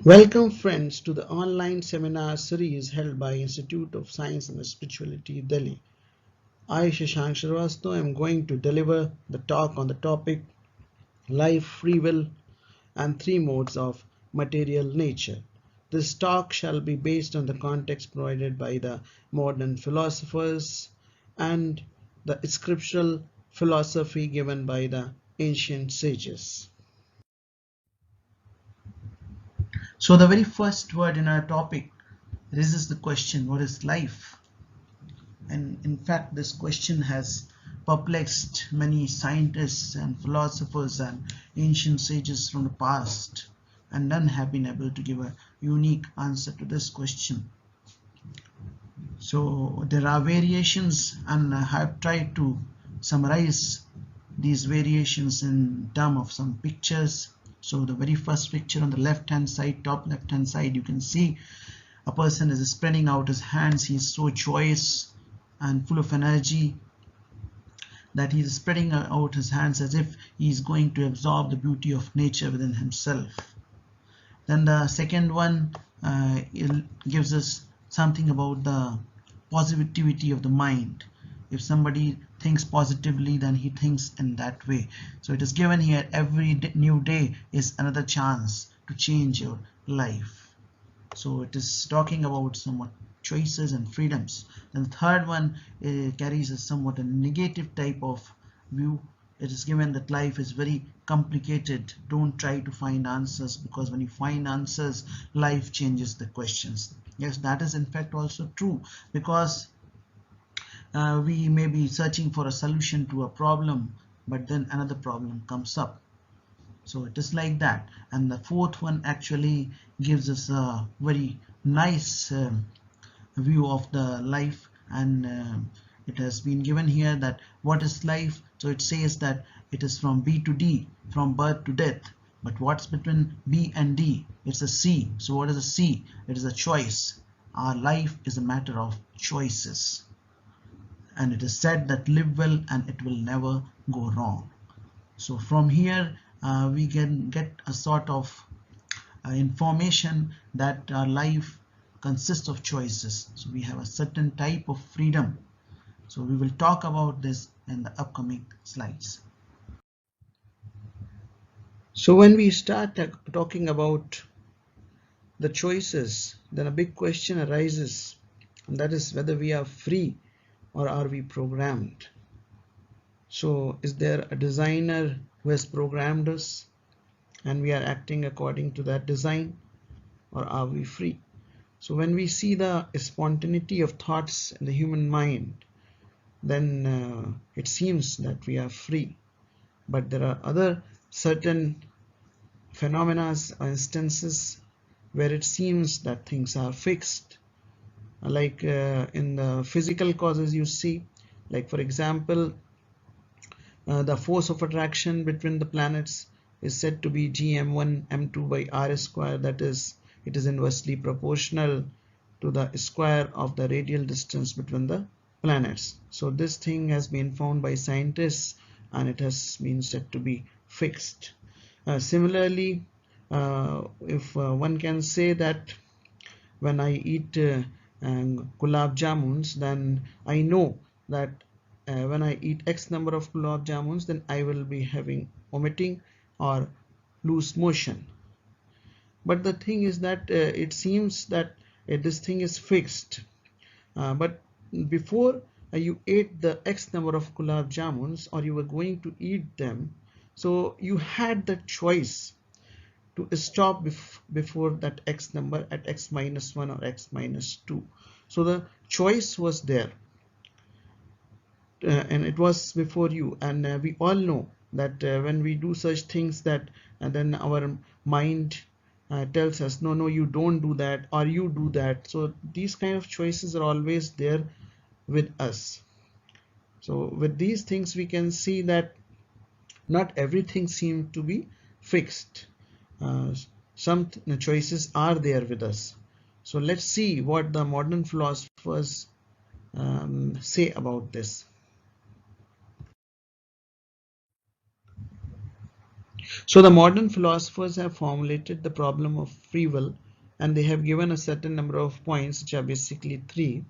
Welcome friends to the online seminar series held by Institute of Science and Spirituality, Delhi. I, Shashank Srivastava, am going to deliver the talk on the topic Life, Free Will and Three Modes of Material Nature. This talk shall be based on the context provided by the modern philosophers and the scriptural philosophy given by the ancient sages. So the very first word in our topic raises the question, what is life? And in fact, this question has perplexed many scientists and philosophers and ancient sages from the past, and none have been able to give a unique answer to this question. So there are variations, and I have tried to summarize these variations in terms of some pictures. So the very first picture on the left hand side, top left hand side, you can see a person is spreading out his hands. He is so joyous and full of energy that he is spreading out his hands as if he is going to absorb the beauty of nature within himself. Then the second one it gives us something about the positivity of the mind. If somebody thinks positively, then he thinks in that way. So it is given here, every new day is another chance to change your life. So it is talking about somewhat choices and freedoms. And the third one carries a somewhat a negative type of view. It is given that life is very complicated. Don't try to find answers, because when you find answers, life changes the questions. Yes, that is in fact also true, because we may be searching for a solution to a problem, but then another problem comes up. So it is like that. And the fourth one actually gives us a very nice view of the life, and it has been given here that what is life. So it says that it is from B to D, from birth to death. But what's between B and D? It's a C. So what is a C? It is a choice. Our life is a matter of choices, and it is said that live well and it will never go wrong. So from here we can get a sort of information that our life consists of choices. So we have a certain type of freedom. So we will talk about this in the upcoming slides. So when we start talking about the choices, then a big question arises, and that is whether we are free or are we programmed. So is there a designer who has programmed us and we are acting according to that design, or are we free? So when we see the spontaneity of thoughts in the human mind, then it seems that we are free. But there are other certain phenomena or instances where it seems that things are fixed. Like in the physical causes, you see, like for example, the force of attraction between the planets is said to be gm1 m2 by r square. That is, it is inversely proportional to the square of the radial distance between the planets. So this thing has been found by scientists, and it has been said to be fixed. Similarly, if one can say that when I eat gulab jamuns, then I know that when I eat X number of gulab jamuns, then I will be having vomiting or loose motion. But the thing is that it seems that this thing is fixed. But before you ate the X number of gulab jamuns, or you were going to eat them, so you had the choice to stop before that X number at X minus 1 or X minus 2. So the choice was there, and it was before you. And we all know that when we do such things, that then our mind tells us, no, no, you don't do that, or you do that. So these kind of choices are always there with us. So with these things, we can see that not everything seems to be fixed. Some choices are there with us. So let's see what the modern philosophers say about this. So the modern philosophers have formulated the problem of free will, and they have given a certain number of points, which are basically three.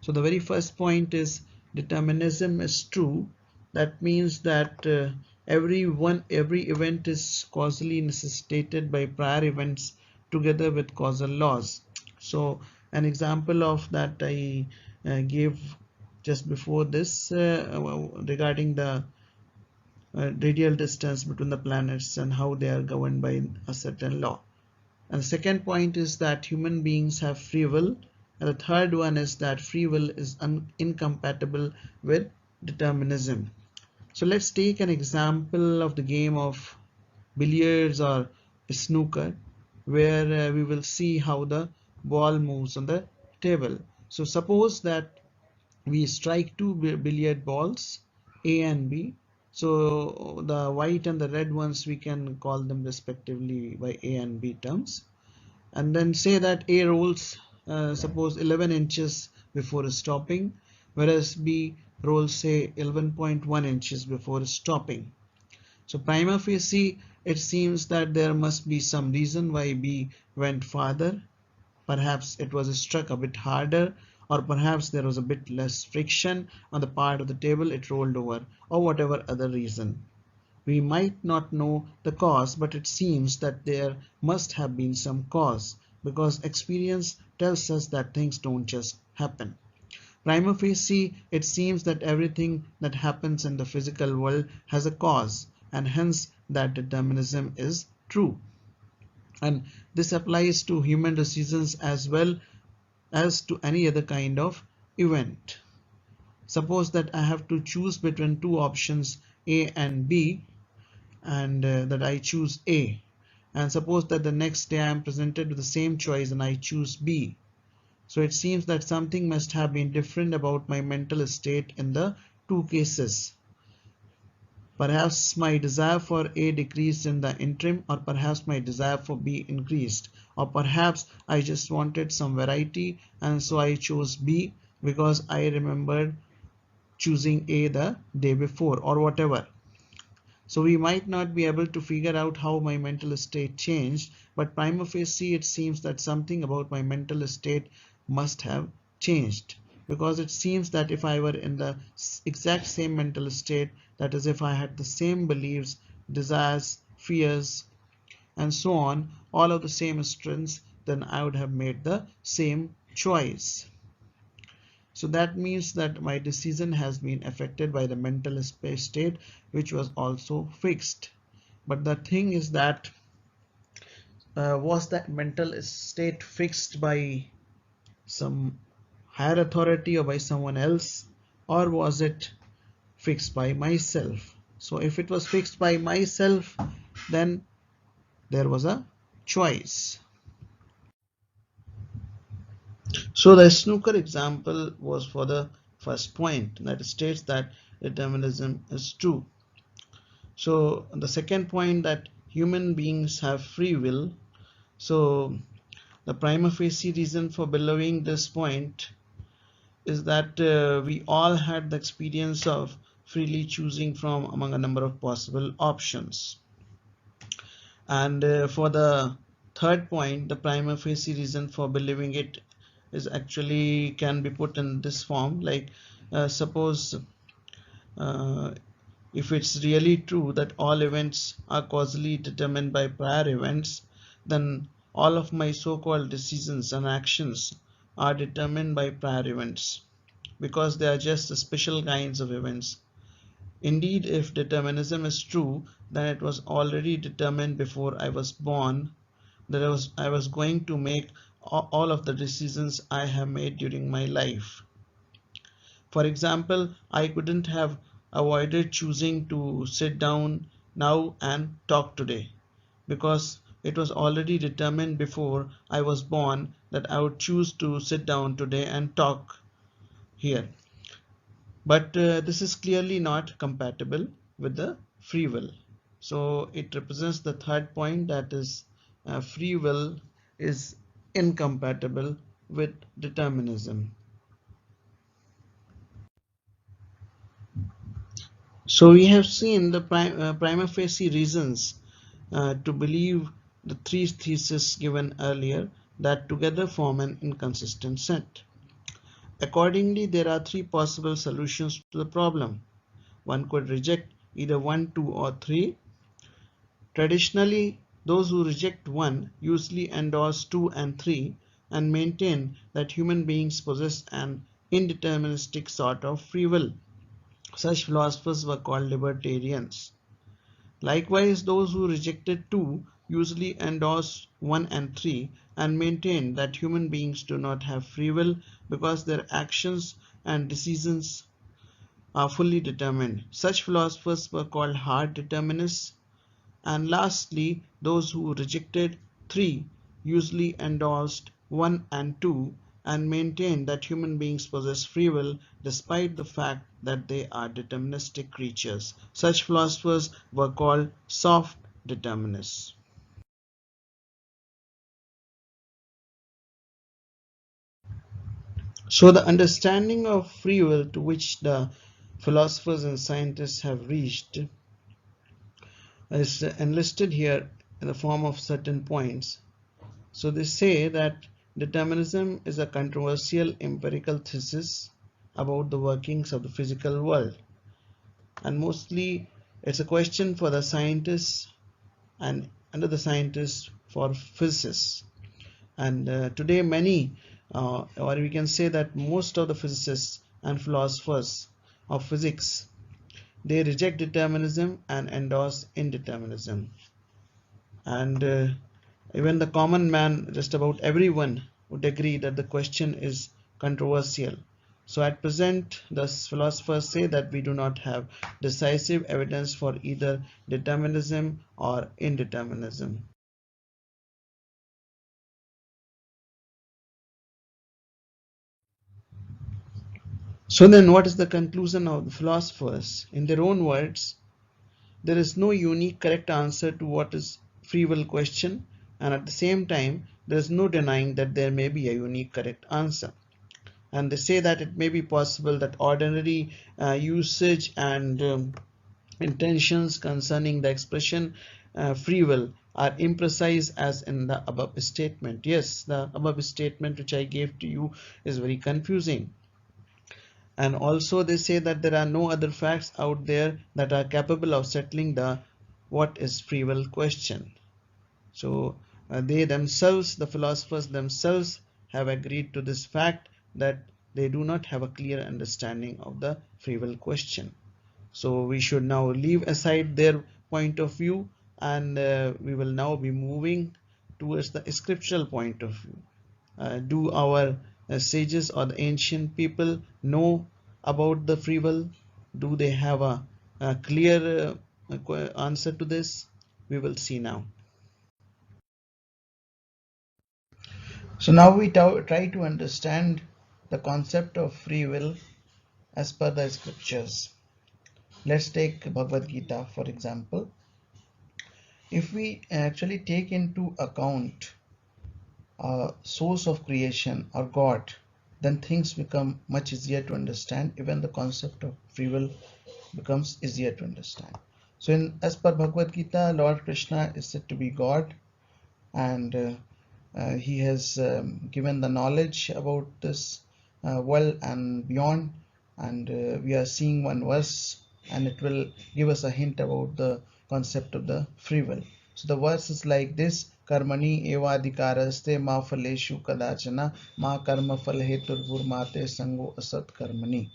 So the very first point is determinism is true. That means that every event is causally necessitated by prior events together with causal laws. So an example of that I gave just before this regarding the radial distance between the planets and how they are governed by a certain law. And the second point is that human beings have free will. And the third one is that free will is incompatible with determinism. So let's take an example of the game of billiards or snooker, where we will see how the ball moves on the table. So suppose that we strike two billiard balls, A and B. So the white and the red ones, we can call them respectively by A and B terms. And then say that A rolls suppose 11 inches before stopping, whereas B rolls say 11.1 inches before stopping. So prima facie, it seems that there must be some reason why B went farther. Perhaps it was struck a bit harder, or perhaps there was a bit less friction on the part of the table it rolled over, or whatever other reason. We might not know the cause, but it seems that there must have been some cause, because experience tells us that things don't just happen. Prima facie, it seems that everything that happens in the physical world has a cause, and hence that determinism is true. And this applies to human decisions as well as to any other kind of event. Suppose that I have to choose between two options A and B, and that I choose A, and suppose that the next day I am presented with the same choice and I choose B. So it seems that something must have been different about my mental state in the two cases. Perhaps my desire for A decreased in the interim, or perhaps my desire for B increased, or perhaps I just wanted some variety and so I chose B because I remembered choosing A the day before, or whatever. So we might not be able to figure out how my mental state changed, but prima facie it seems that something about my mental state must have changed, because it seems that if I were in the exact same mental state, that is, if I had the same beliefs, desires, fears, and so on, all of the same strengths, then I would have made the same choice. So that means that my decision has been affected by the mental state, which was also fixed. But the thing is that was that mental state fixed by some higher authority or by someone else, or was it fixed by myself? So if it was fixed by myself, then there was a choice. So the snooker example was for the first point, that states that determinism is true. So the second point, that human beings have free will. So the prima facie reason for believing this point is that we all had the experience of freely choosing from among a number of possible options. And for the third point, the prima facie reason for believing it is actually can be put in this form, like suppose uh, if it's really true that all events are causally determined by prior events, then all of my so-called decisions and actions are determined by prior events, because they are just special kinds of events. Indeed, if determinism is true, then it was already determined before I was born that I was going to make all of the decisions I have made during my life. For example, I couldn't have avoided choosing to sit down now and talk today, because it was already determined before I was born that I would choose to sit down today and talk here. But this is clearly not compatible with the free will. So it represents the third point, that is free will is incompatible with determinism. So we have seen the prima facie reasons to believe the three theses given earlier that together form an inconsistent set. Accordingly, there are three possible solutions to the problem. One could reject either 1, 2, or 3. Traditionally, those who reject 1 usually endorse 2 and 3 and maintain that human beings possess an indeterministic sort of free will. Such philosophers were called libertarians. Likewise, those who rejected 2 usually endorse 1 and 3 and maintain that human beings do not have free will because their actions and decisions are fully determined. Such philosophers were called hard determinists. And lastly, those who rejected 3 usually endorsed 1 and 2 and maintained that human beings possess free will despite the fact that they are deterministic creatures. Such philosophers were called soft determinists. So the understanding of free will to which the philosophers and scientists have reached is enlisted here in the form of certain points. So they say that determinism is a controversial empirical thesis about the workings of the physical world, and mostly it's a question for the scientists and under the scientists for physicists. And today many or we can say that most of the physicists and philosophers of physics, they reject determinism and endorse indeterminism. And even the common man, just about everyone, would agree that the question is controversial. So at present, the philosophers say that we do not have decisive evidence for either determinism or indeterminism. So then what is the conclusion of the philosophers? In their own words, there is no unique correct answer to what is free will question, and at the same time, there is no denying that there may be a unique correct answer. And they say that it may be possible that ordinary usage and intentions concerning the expression free will are imprecise as in the above statement. Yes, the above statement which I gave to you is very confusing. And also they say that there are no other facts out there that are capable of settling the what is free will question. So they themselves, the philosophers themselves, have agreed to this fact that they do not have a clear understanding of the free will question. So we should now leave aside their point of view, and we will now be moving towards the scriptural point of view. Do our sages or the ancient people know about the free will? Do they have a clear answer to this? We will see now. So now we try to understand the concept of free will as per the scriptures. Let's take Bhagavad Gita for example. If we actually take into account source of creation or God, then things become much easier to understand. Even the concept of free will becomes easier to understand. So as per Bhagavad Gita, Lord Krishna is said to be God, and he has given the knowledge about this world and beyond. And we are seeing one verse, and it will give us a hint about the concept of the free will. So the verse is like this: Karmani evadikaraste ma phaleshu kadachana ma karma phal heturvurmate sango asat karmani.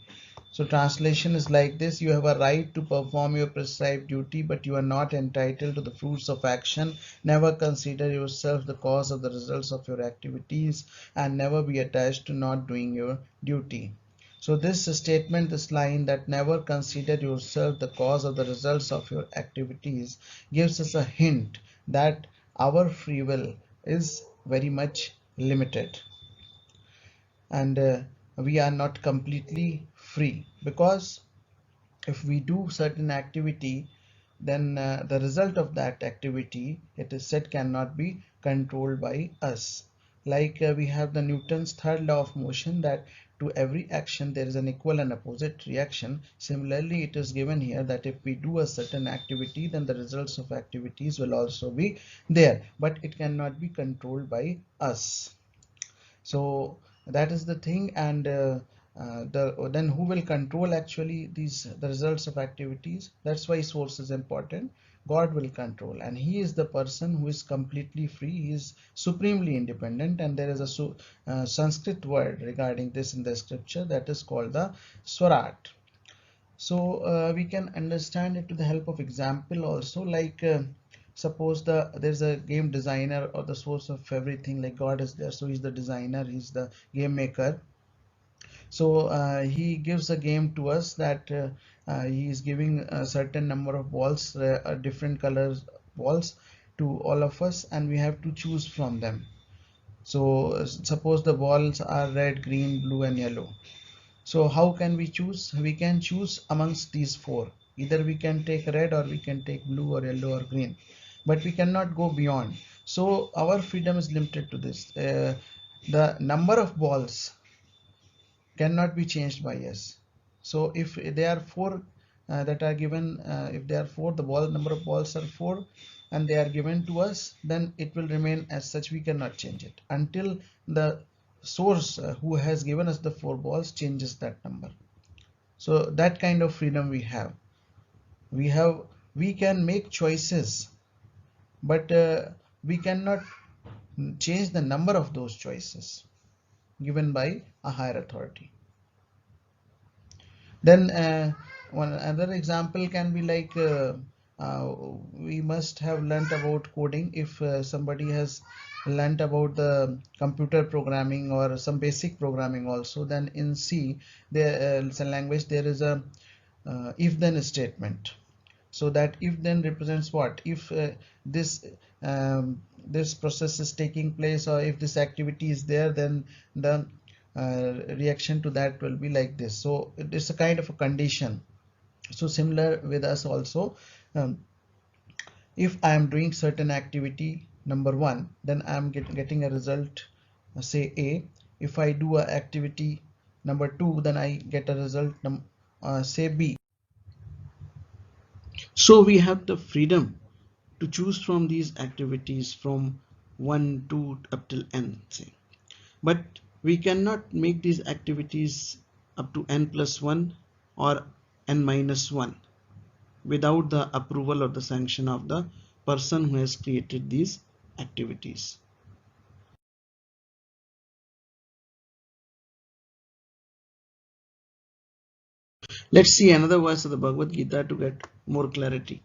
So translation is like this: you have a right to perform your prescribed duty, but you are not entitled to the fruits of action. Never consider yourself the cause of the results of your activities, and never be attached to not doing your duty. So this statement, this line, that never consider yourself the cause of the results of your activities, gives us a hint that our free will is very much limited, and we are not completely free, because if we do certain activity, then the result of that activity, it is said, cannot be controlled by us. like we have the Newton's third law of motion, that to every action there is an equal and opposite reaction. Similarly, it is given here that if we do a certain activity, then the results of activities will also be there, but it cannot be controlled by us. So that is the thing. And then who will control actually the results of activities? That's why source is important. God will control, and he is the person who is completely free. He is supremely independent, and there is a Sanskrit word regarding this in the scripture, that is called the Swarat. So we can understand it to the help of example also, like suppose there's a game designer or the source of everything, like God is there, so he's the designer, he's the game maker. So he gives a game to us, that he is giving a certain number of balls, different colors balls to all of us, and we have to choose from them. So suppose the balls are red, green, blue and yellow. So how can we choose? We can choose amongst these four. Either we can take red, or we can take blue or yellow or green, but we cannot go beyond. So our freedom is limited to this. The number of balls cannot be changed by us. So if there are four that are given, if there are four, the number of balls are four, and they are given to us, then it will remain as such. We cannot change it until the source who has given us the four balls changes that number. So that kind of freedom we have. We can make choices, but we cannot change the number of those choices given by a higher authority. Then one other example can be like we must have learnt about coding. If somebody has learnt about the computer programming or some basic programming also, then in C, there it's a language, there is a if then statement. So that if then represents what? If this process is taking place, or if this activity is there, then the reaction to that will be like this. So it is a kind of a condition. So similar with us also, if I am doing certain activity number one, then I am getting a result, say A. If I do a activity number two, then I get a result say B. So we have the freedom to choose from these activities from 1 to up till n, say. But we cannot make these activities up to n plus 1 or n minus 1 without the approval or the sanction of the person who has created these activities. Let's see another verse of the Bhagavad Gita to get more clarity.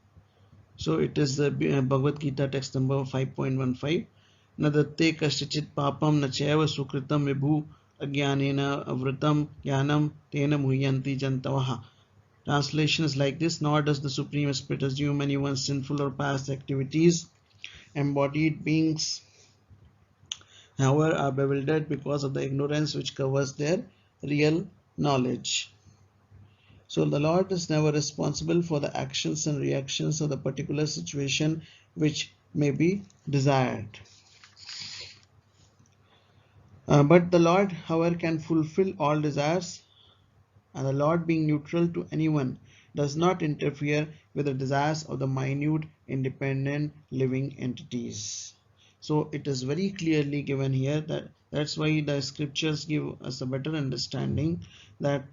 So it is the Bhagavad Gita text number 5.15. Nadatte kaschachit papam nacheva sukritam vibhu ajnanena avritam jnanam tena muhyanti jantavaha. Translation is like this: nor does the Supreme Spirit assume anyone's sinful or past activities. Embodied beings, however, are bewildered because of the ignorance which covers their real knowledge. So the Lord is never responsible for the actions and reactions of the particular situation which may be desired. But the Lord, however, can fulfill all desires, and the Lord, being neutral to anyone, does not interfere with the desires of the minute, independent living entities. So it is very clearly given here, that's why the scriptures give us a better understanding that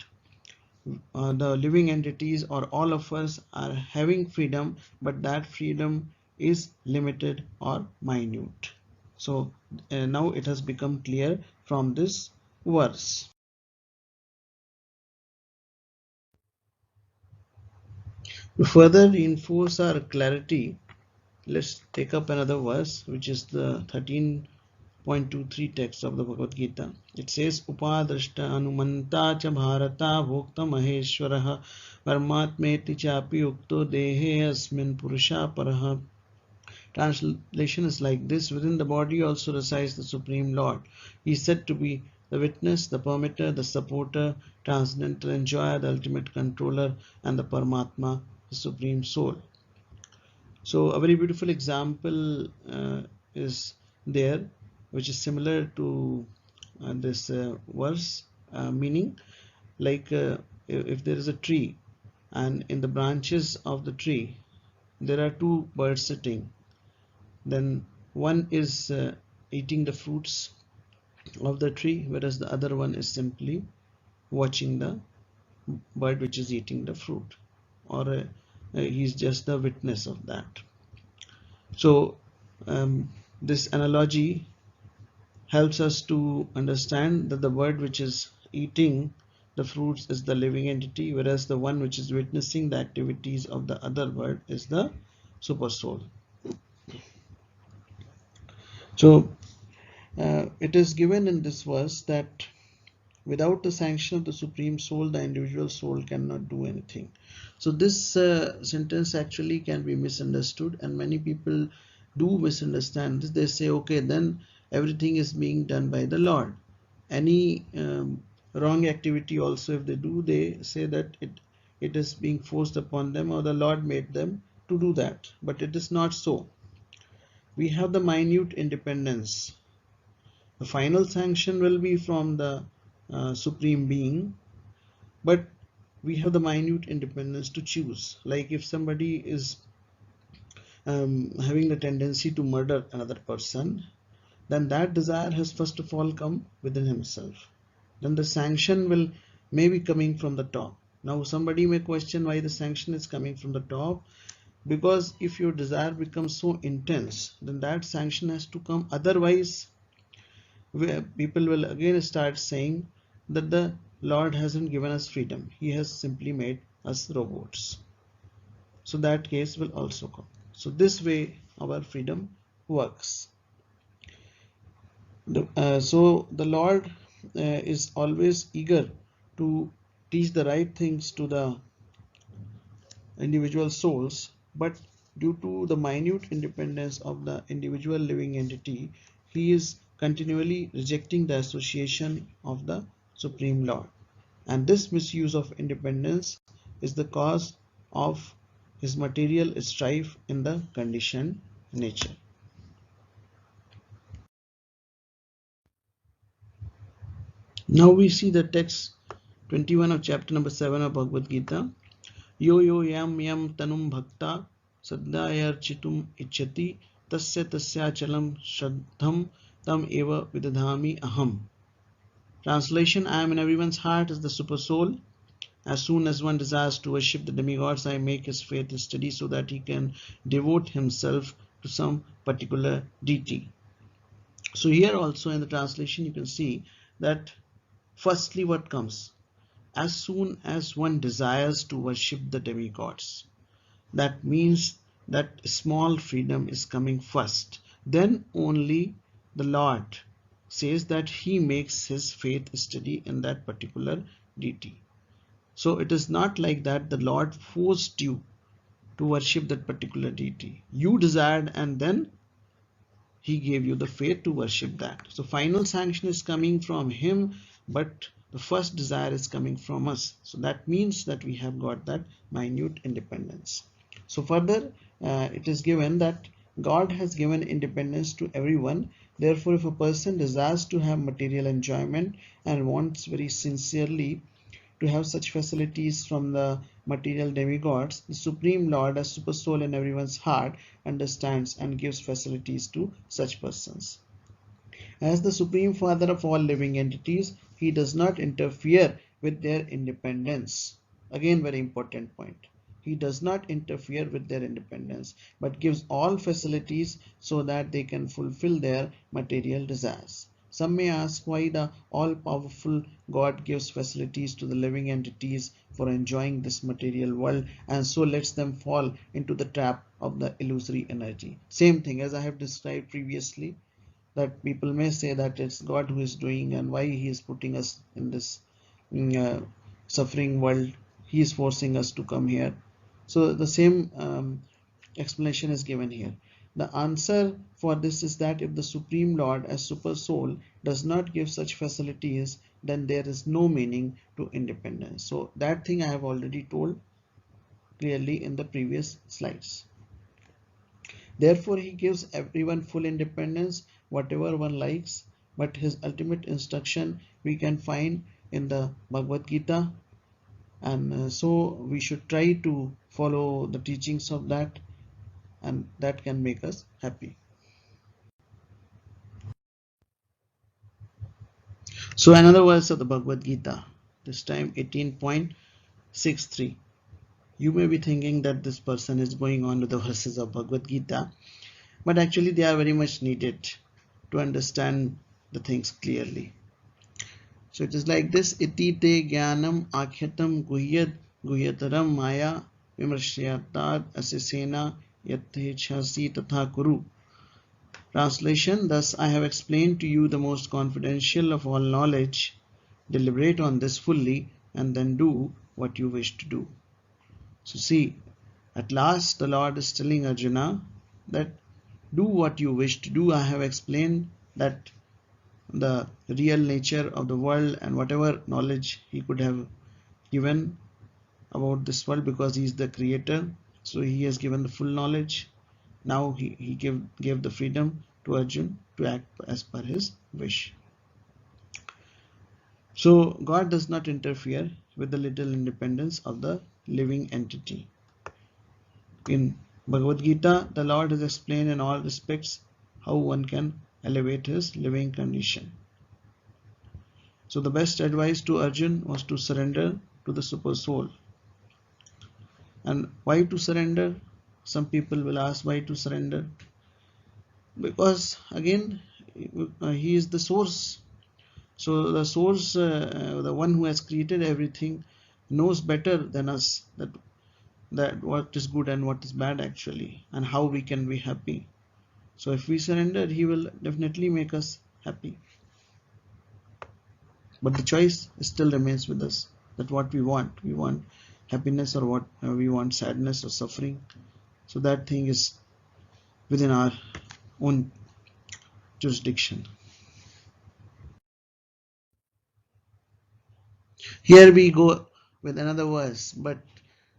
the living entities or all of us are having freedom, but that freedom is limited or minute. So now it has become clear from this verse. To further reinforce our clarity, let's take up another verse, which is the 13.23 text of the Bhagavad Gita. It says, Upadrashta anumanta cha bharata bhokta maheshwaraha paramatmeti chapi ukto dehe asmin purusha paraha. Translation is like this: within the body also resides the Supreme Lord. He is said to be the witness, the permitter, the supporter, transcendental enjoyer, the ultimate controller, and the Paramatma, the Supreme Soul. So a very beautiful example is there. which is similar to this verse, meaning like if there is a tree and in the branches of the tree there are two birds sitting, then one is eating the fruits of the tree, whereas the other one is simply watching the bird which is eating the fruit, or he's just the witness of that. So this analogy helps us to understand that the bird which is eating the fruits is the living entity, whereas the one which is witnessing the activities of the other bird is the super soul. So it is given in this verse that without the sanction of the supreme soul, the individual soul cannot do anything. So this sentence actually can be misunderstood, and many people do misunderstand this. They say, okay, then everything is being done by the Lord. Any wrong activity also, if they do, they say that it is being forced upon them, or the Lord made them to do that. But it is not so. We have the minute independence. The final sanction will be from the supreme being, but we have the minute independence to choose. Like if somebody is having the tendency to murder another person, then that desire has first of all come within himself. Then the sanction will may be coming from the top. Now somebody may question why the sanction is coming from the top, because if your desire becomes so intense, then that sanction has to come. Otherwise people will again start saying that the Lord hasn't given us freedom, he has simply made us robots. So that case will also come. So this way our freedom works. So the Lord is always eager to teach the right things to the individual souls, but due to the minute independence of the individual living entity, he is continually rejecting the association of the Supreme Lord. And this misuse of independence is the cause of his material strife in the conditioned nature. Now we see the text 21 of chapter number 7 of Bhagavad Gita. Yo yo yam yam tanum bhakta saddayarchitum ichchati tasya tasya chalam shraddham tam eva vidadhami aham. Translation: I am in everyone's heart as the super soul. As soon as one desires to worship the demigods, I make his faith steady so that he can devote himself to some particular deity. So here also in the translation you can see that firstly what comes? As soon as one desires to worship the demigods, that means that small freedom is coming first. Then only the Lord says that he makes his faith steady in that particular deity. So it is not like that the Lord forced you to worship that particular deity. You desired and then he gave you the faith to worship that. So final sanction is coming from him, but the first desire is coming from us. So that means that we have got that minute independence. So further it is given that God has given independence to everyone. Therefore, if a person desires to have material enjoyment and wants very sincerely to have such facilities from the material demigods, the Supreme Lord as super soul in everyone's heart understands and gives facilities to such persons. As the Supreme Father of all living entities, he does not interfere with their independence. Again, very important point. He does not interfere with their independence, but gives all facilities so that they can fulfill their material desires. Some may ask why the all-powerful God gives facilities to the living entities for enjoying this material world and so lets them fall into the trap of the illusory energy. Same thing as I have described previously, that people may say that it's God who is doing and why he is putting us in this suffering world. He is forcing us to come here. So the same explanation is given here. The answer for this is that if the Supreme Lord as Super Soul does not give such facilities, then there is no meaning to independence. So that thing I have already told clearly in the previous slides. Therefore, he gives everyone full independence, whatever one likes, but his ultimate instruction we can find in the Bhagavad Gita, and so we should try to follow the teachings of that, and that can make us happy. So another verse of the Bhagavad Gita, this time 18.63. You may be thinking that this person is going on with the verses of Bhagavad Gita, but actually they are very much needed to understand the things clearly. So it is like this: iti te jnanam akhyatam guhyat guhyataram maya vimarshyatad asisena yathechasi tatha kuru. Translation: thus I have explained to you the most confidential of all knowledge. Deliberate on this fully and then do what you wish to do. So see, at last the Lord is telling Arjuna that do what you wish to do. I have explained that the real nature of the world and whatever knowledge he could have given about this world, because he is the creator, so he has given the full knowledge. Now he gave the freedom to Arjun to act as per his wish. So God does not interfere with the little independence of the living entity. In Bhagavad Gita, the Lord has explained in all respects how one can elevate his living condition. So the best advice to Arjun was to surrender to the super soul. And why to surrender? Some people will ask why to surrender. Because again, he is the source. So the source, the one who has created everything, knows better than us that what is good and what is bad actually, and how we can be happy. So if we surrender, he will definitely make us happy. But the choice still remains with us, that what we want. We want happiness or what we want sadness or suffering. So that thing is within our own jurisdiction. Here we go with another verse, but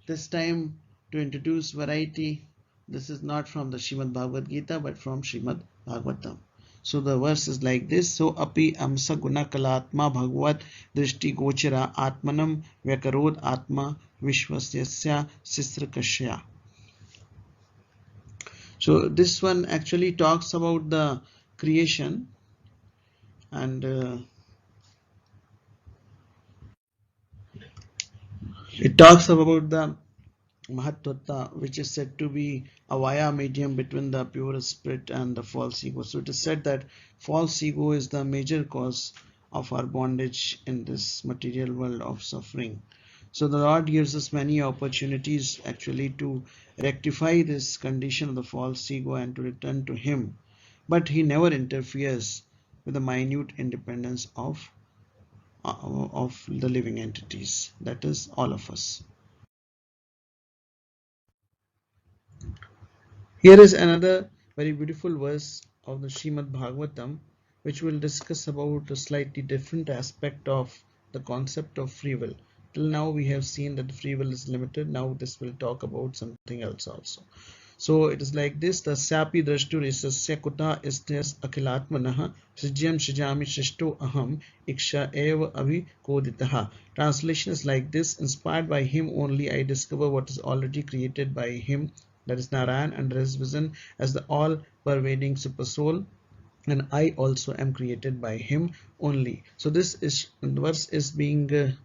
this time to introduce variety. This is not from the Srimad Bhagavad Gita but from Srimad Bhagavatam. So the verse is like this: so api amsa guna kalatma bhagavad drishti gochara atmanam vyakarod atma vishwasyasya sisrakashya. So this one actually talks about the creation, and it talks about the Mahatvatta, which is said to be a via medium between the pure spirit and the false ego. So it is said that false ego is the major cause of our bondage in this material world of suffering. So the Lord gives us many opportunities actually to rectify this condition of the false ego and to return to Him, but He never interferes with the minute independence of the living entities, that is all of us. Here is another very beautiful verse of the Srimad Bhagavatam, which will discuss about a slightly different aspect of the concept of free will. Till now we have seen that free will is limited. Now this will talk about something else also. So it is like this: tasyapi drashtur isasya kuta isthas akhilatmanah srijyam shijami shishto aham iksha eva avikoditaha. Translation is like this: inspired by him only I discover what is already created by him, that is Narayan, under his vision as the all-pervading super soul, and I also am created by him only. So this verse is being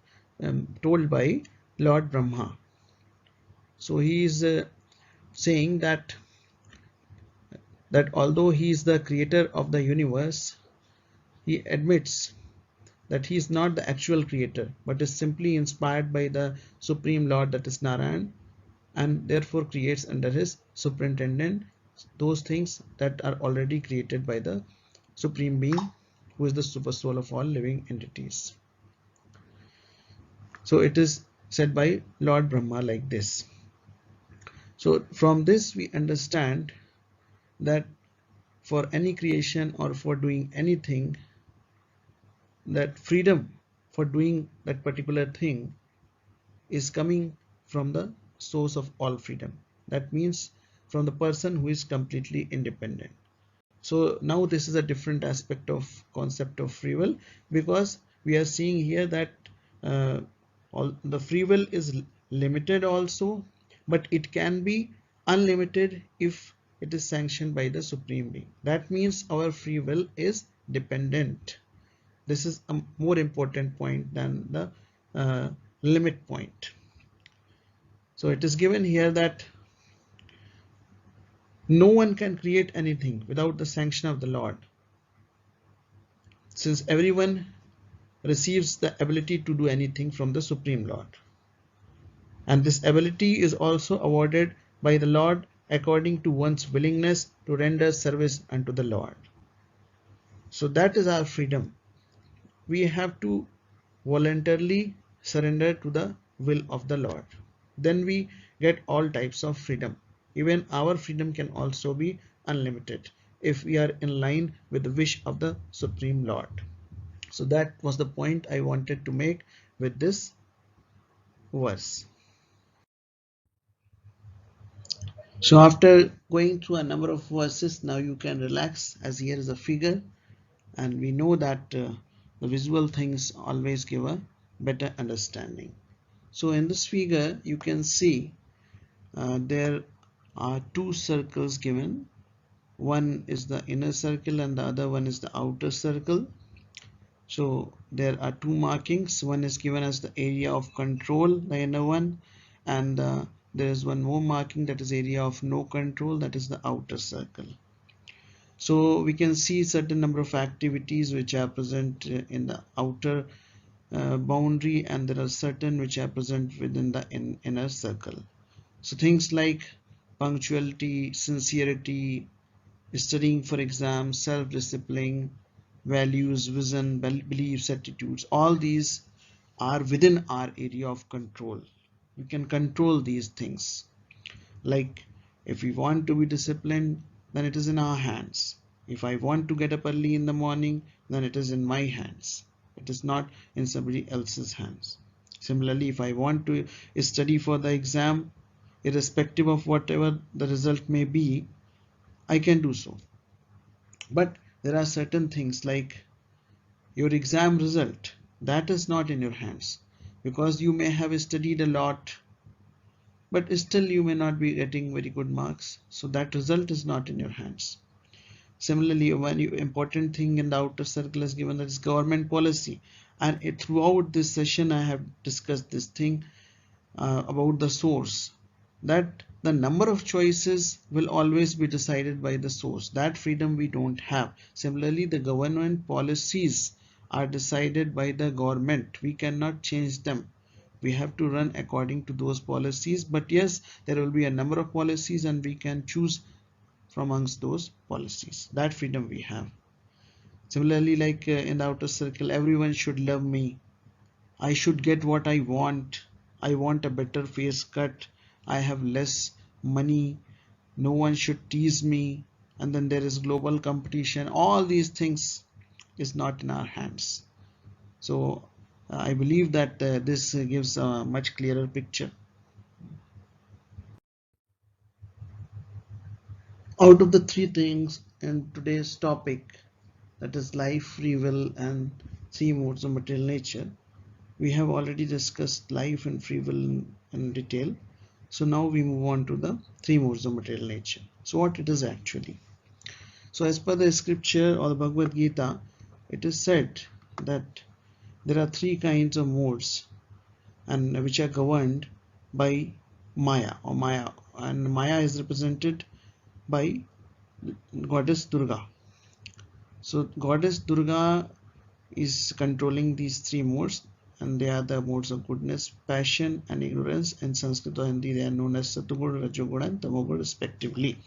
told by Lord Brahma. So he is saying that although he is the creator of the universe, he admits that he is not the actual creator but is simply inspired by the supreme lord, that is Narayan, and therefore creates under his superintendent those things that are already created by the supreme being, who is the super soul of all living entities. So it is said by Lord Brahma like this. So from this we understand that for any creation or for doing anything, that freedom for doing that particular thing is coming from the source of all freedom. That means from the person who is completely independent. So now this is a different aspect of concept of free will, because we are seeing here that all the free will is limited also, but it can be unlimited if it is sanctioned by the supreme being. That means our free will is dependent. This is a more important point than the limit point. So it is given here that no one can create anything without the sanction of the Lord, since everyone receives the ability to do anything from the Supreme Lord. And this ability is also awarded by the Lord according to one's willingness to render service unto the Lord. So that is our freedom. We have to voluntarily surrender to the will of the Lord. Then we get all types of freedom. Even our freedom can also be unlimited if we are in line with the wish of the Supreme Lord. So that was the point I wanted to make with this verse. So after going through a number of verses, now you can relax, as here is a figure, and we know that the visual things always give a better understanding. So in this figure you can see there are two circles given. One is the inner circle and the other one is the outer circle. So there are two markings. One is given as the area of control, the inner one, and there is one more marking, that is area of no control, that is the outer circle. So we can see certain number of activities which are present in the outer boundary, and there are certain which are present within the inner circle. So things like punctuality, sincerity, studying for exams, self-discipline, values, vision, beliefs, attitudes, all these are within our area of control. We can control these things. Like if we want to be disciplined, then it is in our hands. If I want to get up early in the morning, then it is in my hands. It is not in somebody else's hands. Similarly, if I want to study for the exam, irrespective of whatever the result may be, I can do so. But there are certain things like your exam result, that is not in your hands, because you may have studied a lot, but still you may not be getting very good marks. So that result is not in your hands. Similarly, one important thing in the outer circle is given, that is government policy. And throughout this session I have discussed this thing about the source, that the number of choices will always be decided by the source. That freedom we don't have. Similarly, the government policies are decided by the government. We cannot change them. We have to run according to those policies. But yes, there will be a number of policies and we can choose from amongst those policies. That freedom we have. Similarly, like in the outer circle, everyone should love me. I should get what I want. I want a better face cut. I have less money. No one should tease me. And then there is global competition. All these things is not in our hands. So I believe that this gives a much clearer picture. Out of the three things in today's topic, that is life, free will, and three modes of material nature, we have already discussed life and free will in detail. So now we move on to the three modes of material nature. So what it is actually. So as per the scripture or the Bhagavad Gita, it is said that there are three kinds of modes, and which are governed by Maya or Maya, and Maya is represented by goddess Durga. So goddess Durga is controlling these three modes, and they are the modes of goodness, passion, and ignorance. In Sanskrit or Hindi, they are known as Satoguna, Rajoguna, and Tamoguna respectively.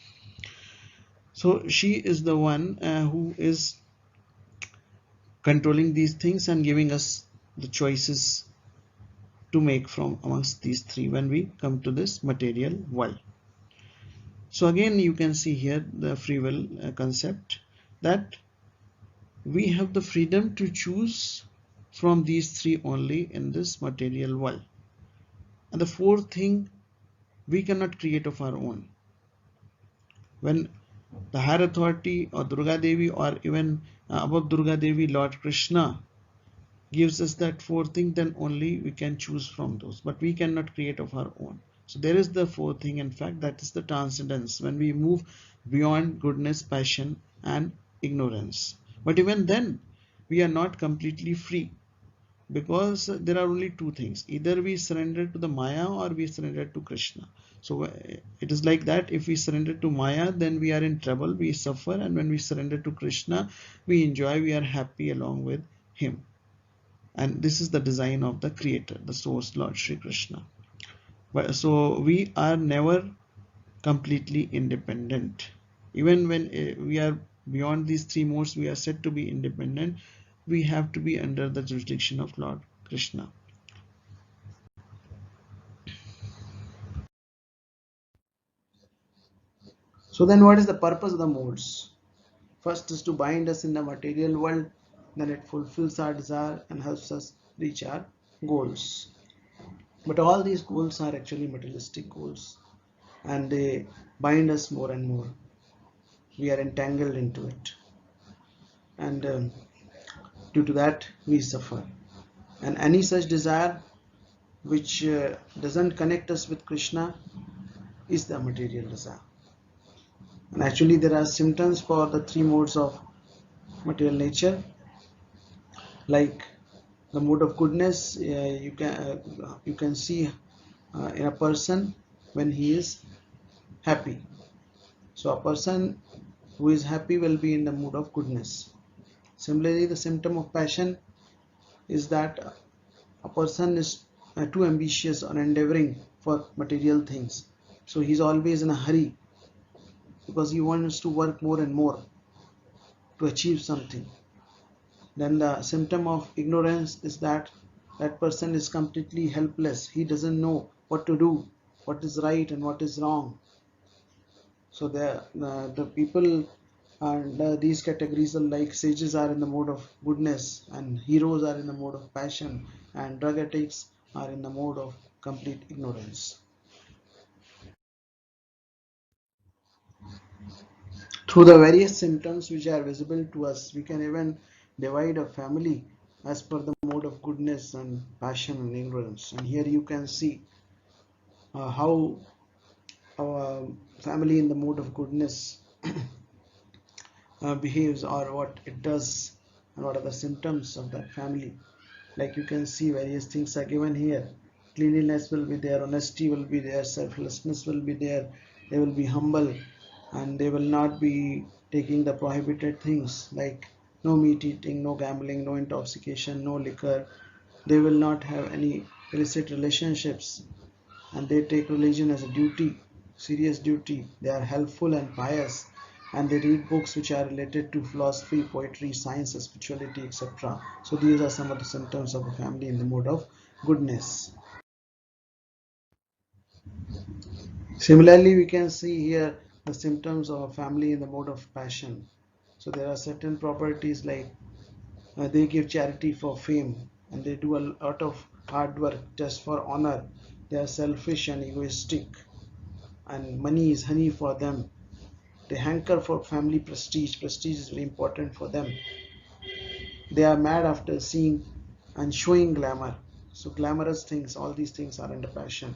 So she is the one who is controlling these things and giving us the choices to make from amongst these three when we come to this material world. So again, you can see here the free will concept, that we have the freedom to choose from these three only in this material world. And the fourth thing, we cannot create of our own. When The higher authority or Durga Devi, or even above Durga Devi, Lord Krishna, gives us that fourth thing, then only we can choose from those, but we cannot create of our own. So there is the fourth thing, in fact, that is the transcendence, when we move beyond goodness, passion and ignorance. But even then we are not completely free, because there are only two things: either we surrender to the Maya or we surrender to Krishna. So it is like that: if we surrender to Maya, then we are in trouble, we suffer, and when we surrender to Krishna, we enjoy, we are happy along with him. And this is the design of the creator, the source, Lord Shri Krishna. So we are never completely independent. Even when we are beyond these three modes, we are said to be independent. We have to be under the jurisdiction of Lord Krishna. So then what is the purpose of the modes? First is to bind us in the material world, then it fulfills our desire and helps us reach our goals. But all these goals are actually materialistic goals, and they bind us more and more. We are entangled into it, and due to that we suffer. And any such desire which doesn't connect us with Krishna is the material desire. And actually there are symptoms for the three modes of material nature, like the mode of goodness. You can see in a person when he is happy. So a person who is happy will be in the mood of goodness. Similarly, the symptom of passion is that a person is too ambitious or endeavoring for material things. So he's always in a hurry because he wants to work more and more to achieve something. Then the symptom of ignorance is that that person is completely helpless. He doesn't know what to do, what is right and what is wrong. So the people and these categories are like sages are in the mode of goodness, and heroes are in the mode of passion, and drug addicts are in the mode of complete ignorance. Through the various symptoms which are visible to us, we can even divide a family as per the mode of goodness and passion and ignorance. And here you can see how our family in the mode of goodness behaves, or what it does, and what are the symptoms of that family. Like you can see various things are given here. Cleanliness will be there, honesty will be there, selflessness will be there, they will be humble, and they will not be taking the prohibited things like no meat eating, no gambling, no intoxication, no liquor. They will not have any illicit relationships, and they take religion as a duty, serious duty. They are helpful and pious, and they read books which are related to philosophy, poetry, science, spirituality, etc. So these are some of the symptoms of a family in the mode of goodness. Similarly, we can see here the symptoms of a family in the mode of passion. So there are certain properties like they give charity for fame, and they do a lot of hard work just for honor. They are selfish and egoistic, and money is honey for them. They hanker for family prestige. Prestige is very important for them. They are mad after seeing and showing glamour. So glamorous things, all these things are under passion.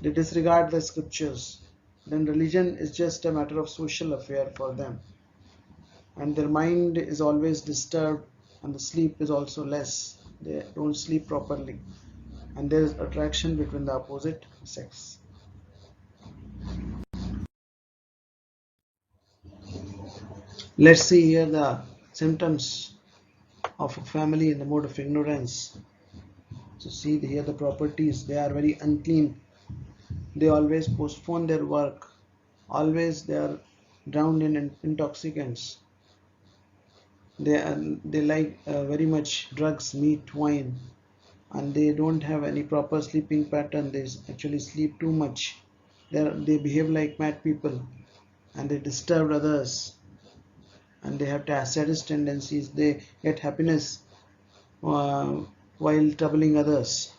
They disregard the scriptures. Then religion is just a matter of social affair for them. And their mind is always disturbed, and the sleep is also less. They don't sleep properly. And there is attraction between the opposite sex. Let's see here the symptoms of a family in the mode of ignorance. So see here the properties. They are very unclean. They always postpone their work. Always they are drowned in intoxicants. They like very much drugs, meat, wine, and they don't have any proper sleeping pattern. They actually sleep too much. They behave like mad people, and they disturb others, and they have sadist tendencies. They get happiness uh, while troubling others,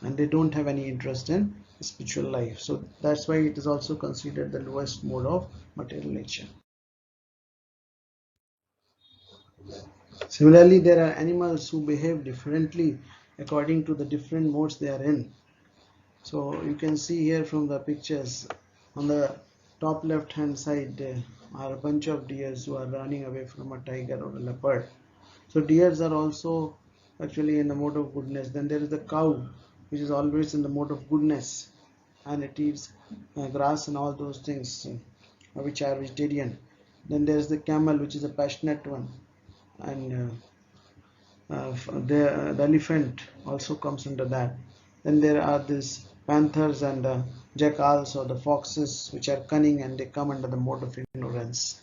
and they don't have any interest in spiritual life. So that's why it is also considered the lowest mode of material nature. Similarly, there are animals who behave differently according to the different modes they are in. So you can see here from the pictures on the top left hand side are a bunch of deers who are running away from a tiger or a leopard. So deers are also actually in the mode of goodness. Then there is the cow, which is always in the mode of goodness, and it eats grass and all those things which are vegetarian. Then there is the camel, which is a passionate one, and the elephant also comes under that. Then there are these panthers and jackals or the foxes, which are cunning and they come under the mode of ignorance.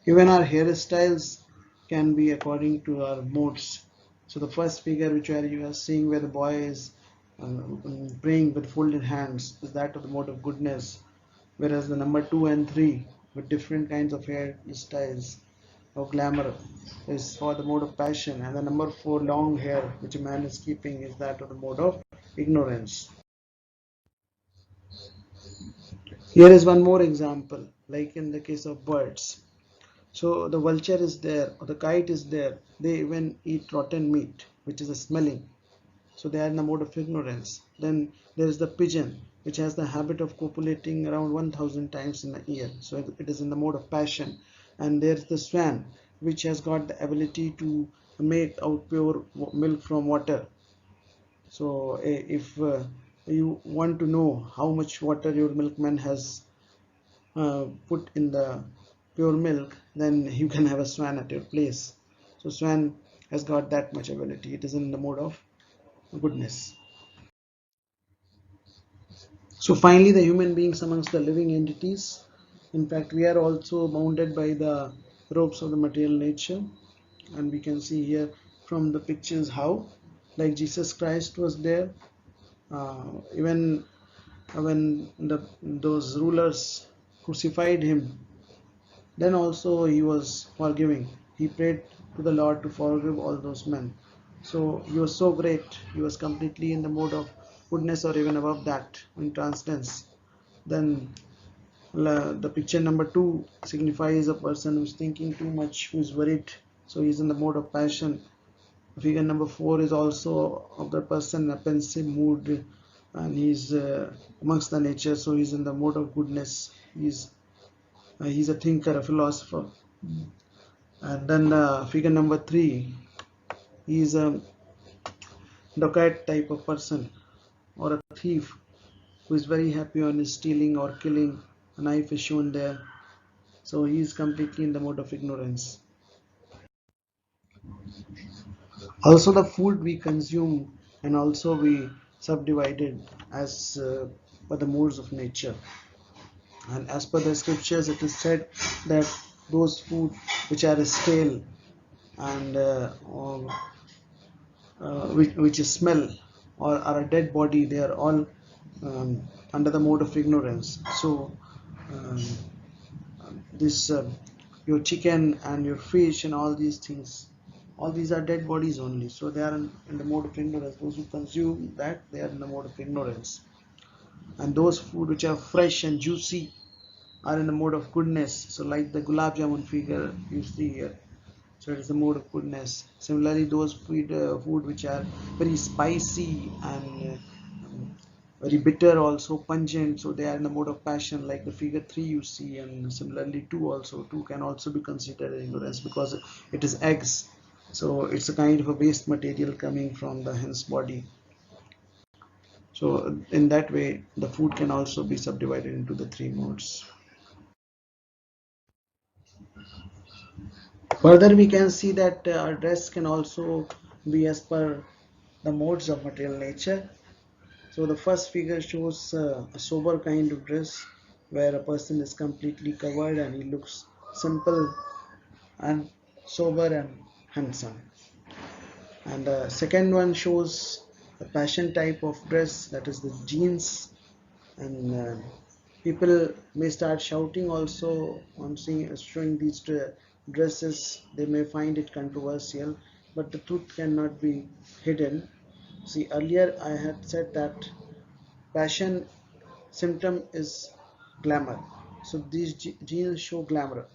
Even our hairstyles can be according to our modes. So the first figure which you are seeing where the boy is praying with folded hands is that of the mode of goodness, whereas the number 2 and 3 with different kinds of hairstyles of glamour is for the mode of passion, and the number 4 long hair which a man is keeping is that of the mode of ignorance. Here is one more example, like in the case of birds. So the vulture is there, or the kite is there. They even eat rotten meat, which is a smelling. So they are in the mode of ignorance. Then there is the pigeon, which has the habit of copulating around 1000 times in a year. So it is in the mode of passion. And there's the swan, which has got the ability to make out pure milk from water. So if you want to know how much water your milkman has put in the pure milk, then you can have a swan at your place. So swan has got that much ability. It is in the mode of goodness. So finally, the human beings amongst the living entities. In fact, we are also bounded by the ropes of the material nature, and we can see here from the pictures how, like Jesus Christ was there, even when those rulers crucified him, then also he was forgiving. He prayed to the Lord to forgive all those men. So he was so great. He was completely in the mode of goodness or even above that in transcendence. Then the picture number 2 signifies a person who's thinking too much, who's worried. So he's in the mode of passion. Figure number 4 is also of the person in a pensive mood, and he's amongst the nature. So he's in the mode of goodness. He's a thinker, a philosopher. And then figure number 3, he is a doctorate type of person or a thief who is very happy on his stealing or killing. A knife is shown there. So he is completely in the mode of ignorance. Also, the food we consume and also we subdivided as per the modes of nature. And as per the scriptures, it is said that those food which are stale and which is smell or are a dead body, they are all under the mode of ignorance. So um, this your chicken and your fish and all these things, all these are dead bodies only, so they are in the mode of ignorance. Those who consume that, they are in the mode of ignorance. And those food which are fresh and juicy are in the mode of goodness. So like the gulab jamun figure you see here, so it is the mode of goodness. Similarly, those food which are very spicy and very bitter, also pungent, so they are in the mode of passion, like the figure 3 you see. And similarly 2 also, 2 can also be considered ignorance because it is eggs, so it's a kind of a waste material coming from the hen's body. So in that way the food can also be subdivided into the 3 modes. Further, we can see that our dress can also be as per the modes of material nature. So the first figure shows a sober kind of dress where a person is completely covered and he looks simple and sober and handsome. And the second one shows a fashion type of dress, that is the jeans, and people may start shouting also on seeing showing these dresses. They may find it controversial, but the truth cannot be hidden. See, earlier I had said that passion symptom is glamour. So these genes show glamour,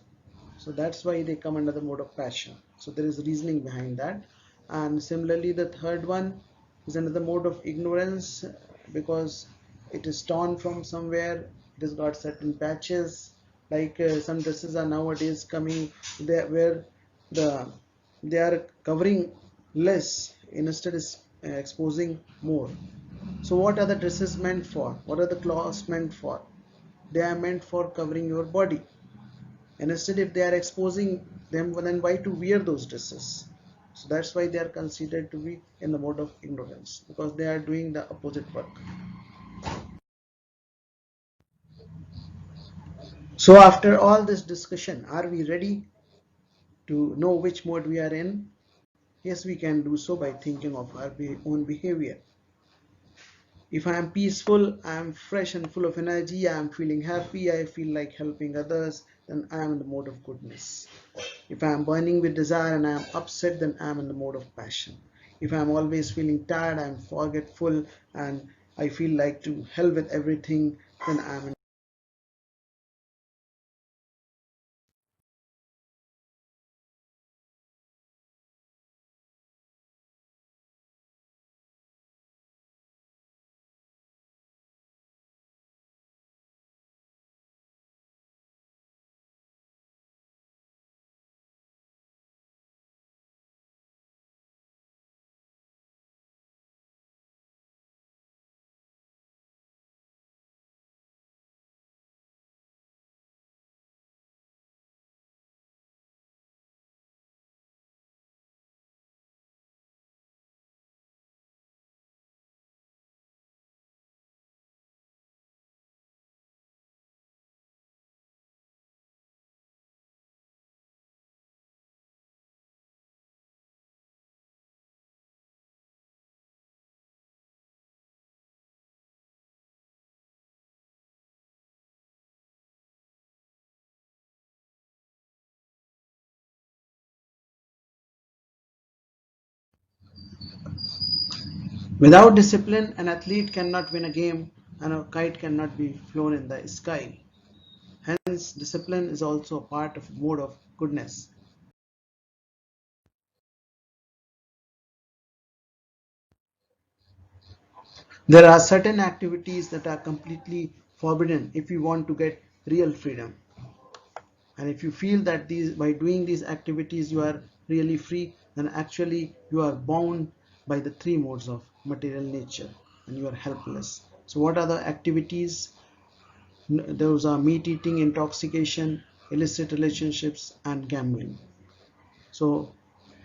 so that's why they come under the mode of passion. So there is reasoning behind that. And similarly, the third one is under the mode of ignorance, because it is torn from somewhere, it has got certain patches, like some dresses are nowadays coming there where the they are covering less, instead is exposing more. So what are the dresses meant for? What are the clothes meant for? They are meant for covering your body, and instead if they are exposing them, then why to wear those dresses? So that's why they are considered to be in the mode of ignorance, because they are doing the opposite work. So after all this discussion, are we ready to know which mode we are in? Yes, we can do so by thinking of our own behavior. If I am peaceful, I am fresh and full of energy, I am feeling happy, I feel like helping others, then I am in the mode of goodness. If I am burning with desire and I am upset, then I am in the mode of passion. If I am always feeling tired, I am forgetful, and I feel like to hell with everything, then I am in. Without discipline, an athlete cannot win a game, and a kite cannot be flown in the sky. Hence, discipline is also a part of mode of goodness. There are certain activities that are completely forbidden if you want to get real freedom. And if you feel that by doing these activities you are really free, then actually you are bound by the three modes of material nature and you are helpless. So what are the activities? Those are meat eating, intoxication, illicit relationships, and gambling. So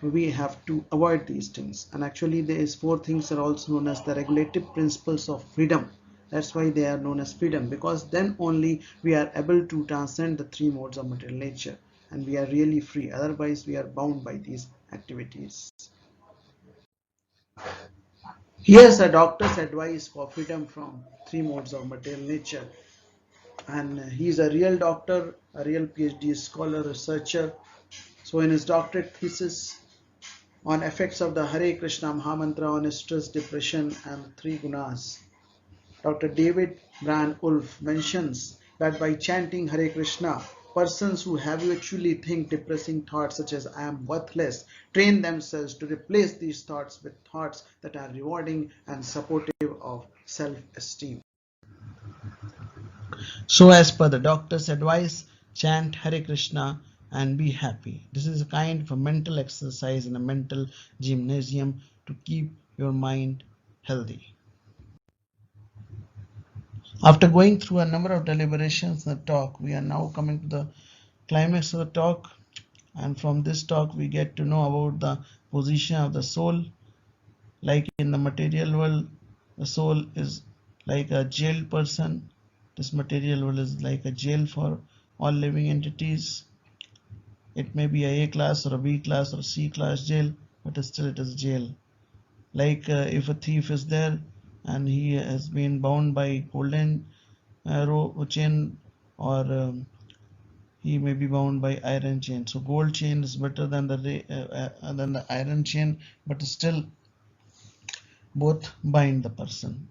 we have to avoid these things, and actually there is four things are also known as the regulative principles of freedom. That's why they are known as freedom, because then only we are able to transcend the three modes of material nature and we are really free. Otherwise we are bound by these activities. Here's a doctor's advice for freedom from three modes of material nature, and he's a real doctor, a real PhD scholar, researcher. So in his doctorate thesis on effects of the Hare Krishna Mahamantra on stress, depression, and three gunas, Dr. David Brand Wolf mentions that by chanting Hare Krishna, persons who habitually think depressing thoughts such as I am worthless train themselves to replace these thoughts with thoughts that are rewarding and supportive of self-esteem. So as per the doctor's advice, chant Hare Krishna and be happy. This is a kind of a mental exercise in a mental gymnasium to keep your mind healthy. After going through a number of deliberations in the talk, we are now coming to the climax of the talk, and from this talk we get to know about the position of the soul. Like in the material world, the soul is like a jailed person. This material world is like a jail for all living entities. It may be a class or a B class or a C class jail, but still it is jail. Like if a thief is there and he has been bound by golden chain, or he may be bound by iron chain. So gold chain is better than the iron chain, but still both bind the person.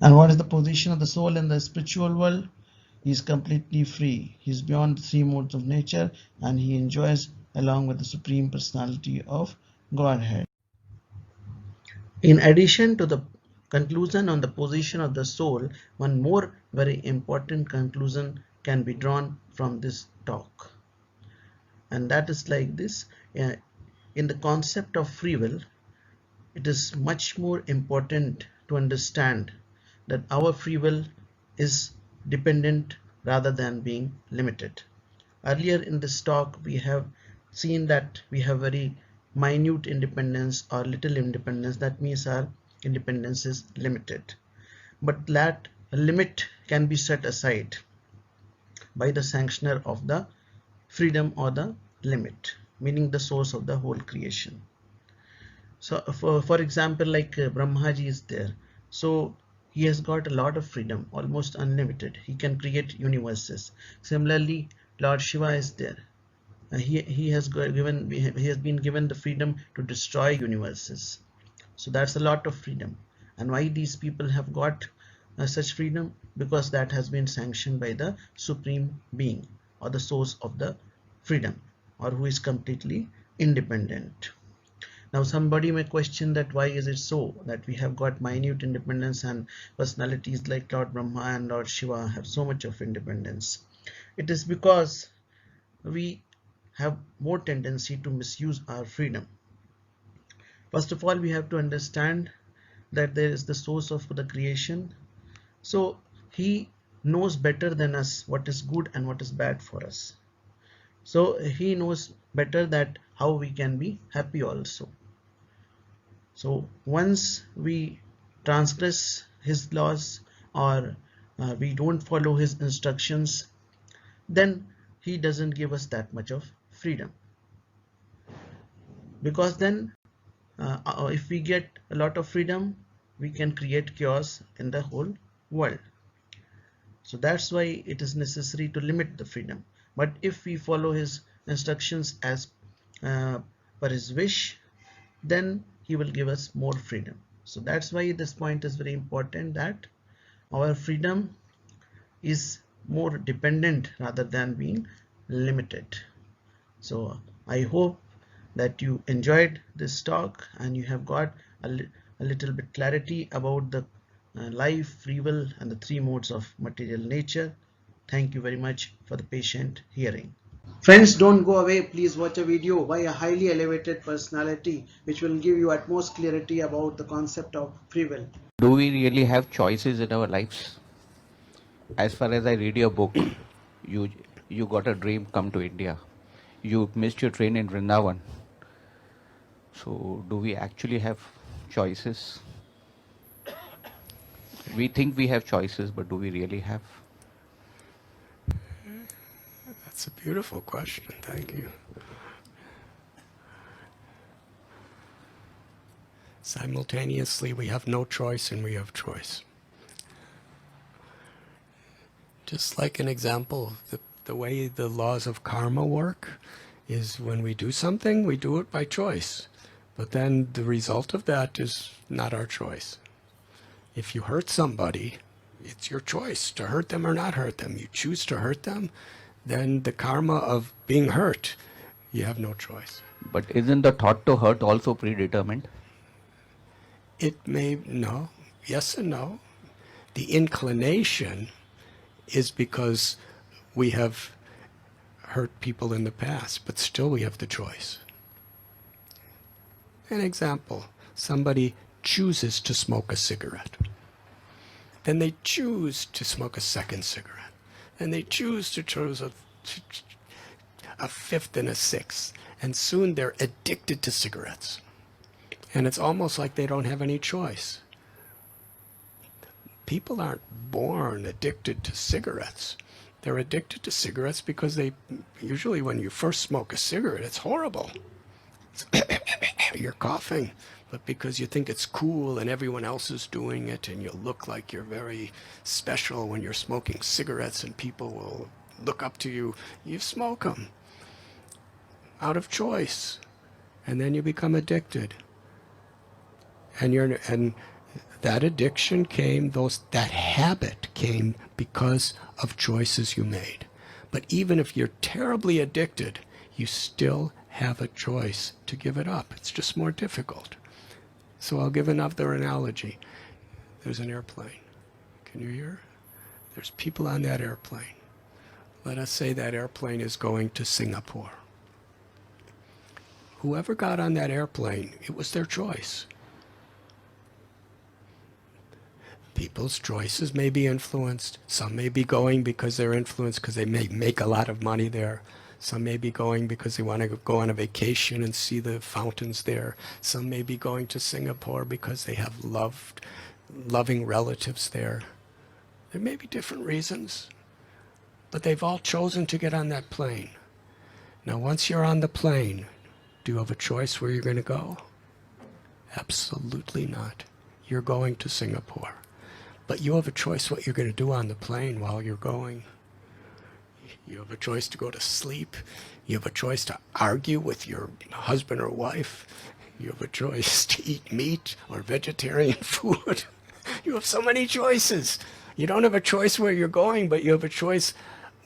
And what is the position of the soul in the spiritual world? He is completely free. He is beyond the three modes of nature, and he enjoys along with the Supreme Personality of Godhead. In addition to the conclusion on the position of the soul, one more very important conclusion can be drawn from this talk. And that is like this. In the concept of free will, it is much more important to understand that our free will is dependent rather than being limited. Earlier in this talk, we have seen that we have very minute independence or little independence. That means our independence is limited. But that limit can be set aside by the sanctioner of the freedom or the limit, meaning the source of the whole creation. So for example, like Brahmaji is there, so he has got a lot of freedom, almost unlimited. He can create universes. Similarly, Lord Shiva is there. He has been given the freedom to destroy universes. So that's a lot of freedom. And why these people have got such freedom? Because that has been sanctioned by the Supreme Being or the source of the freedom, or who is completely independent. Now somebody may question that why is it so that we have got minute independence and personalities like Lord Brahma and Lord Shiva have so much of independence. It is because we have more tendency to misuse our freedom. First of all, we have to understand that there is the source of the creation. So he knows better than us what is good and what is bad for us. So he knows better that how we can be happy also. So once we transgress his laws or we don't follow his instructions, then he doesn't give us that much of freedom. Because then if we get a lot of freedom, we can create chaos in the whole world. So that's why it is necessary to limit the freedom. But if we follow his instructions as per his wish, then he will give us more freedom. So that's why this point is very important, that our freedom is more dependent rather than being limited. So I hope that you enjoyed this talk and you have got a little bit clarity about the life, free will, and the three modes of material nature. Thank you very much for the patient hearing. Friends, don't go away. Please watch a video by a highly elevated personality which will give you utmost clarity about the concept of free will. Do we really have choices in our lives? As far as I read your book, you got a dream, come to India. You missed your train in Vrindavan. So do we actually have choices? We think we have choices, but do we really have? That's a beautiful question. Thank you. Simultaneously, we have no choice and we have choice. Just like an example, the way the laws of karma work is when we do something, we do it by choice. But then the result of that is not our choice. If you hurt somebody, it's your choice to hurt them or not hurt them. You choose to hurt them, then the karma of being hurt, you have no choice. But isn't the thought to hurt also predetermined? It may, no, yes and no. The inclination is because we have hurt people in the past, but still we have the choice. An example, somebody chooses to smoke a cigarette. Then they choose to smoke a second cigarette. And they choose to choose a fifth and a sixth. And soon they're addicted to cigarettes. And it's almost like they don't have any choice. People aren't born addicted to cigarettes. They're addicted to cigarettes because usually when you first smoke a cigarette, it's horrible. You're coughing, but because you think it's cool and everyone else is doing it and you look like you're very special when you're smoking cigarettes and people will look up to you, you smoke them out of choice. And then you become addicted. And That addiction came, that habit came because of choices you made. But even if you're terribly addicted, you still have a choice to give it up. It's just more difficult. So I'll give another analogy. There's an airplane. Can you hear? There's people on that airplane. Let us say that airplane is going to Singapore. Whoever got on that airplane, it was their choice. People's choices may be influenced. Some may be going because they're influenced because they may make a lot of money there. Some may be going because they want to go on a vacation and see the fountains there. Some may be going to Singapore because they have loving relatives there. There may be different reasons, but they've all chosen to get on that plane. Now, once you're on the plane, do you have a choice where you're going to go? Absolutely not. You're going to Singapore. But you have a choice what you're going to do on the plane while you're going. You have a choice to go to sleep. You have a choice to argue with your husband or wife. You have a choice to eat meat or vegetarian food. You have so many choices. You don't have a choice where you're going, but you have a choice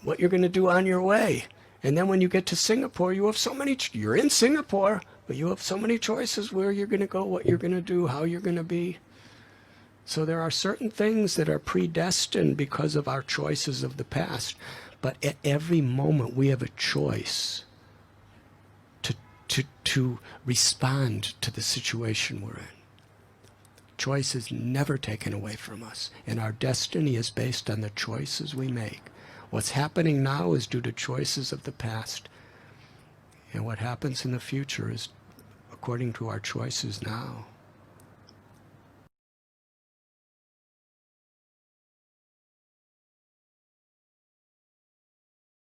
what you're going to do on your way. And then when you get to Singapore, you have so many, you're in Singapore, but you have so many choices where you're going to go, what you're going to do, how you're going to be. So there are certain things that are predestined because of our choices of the past. But at every moment we have a choice to respond to the situation we're in. Choice is never taken away from us. And our destiny is based on the choices we make. What's happening now is due to choices of the past. And what happens in the future is according to our choices now.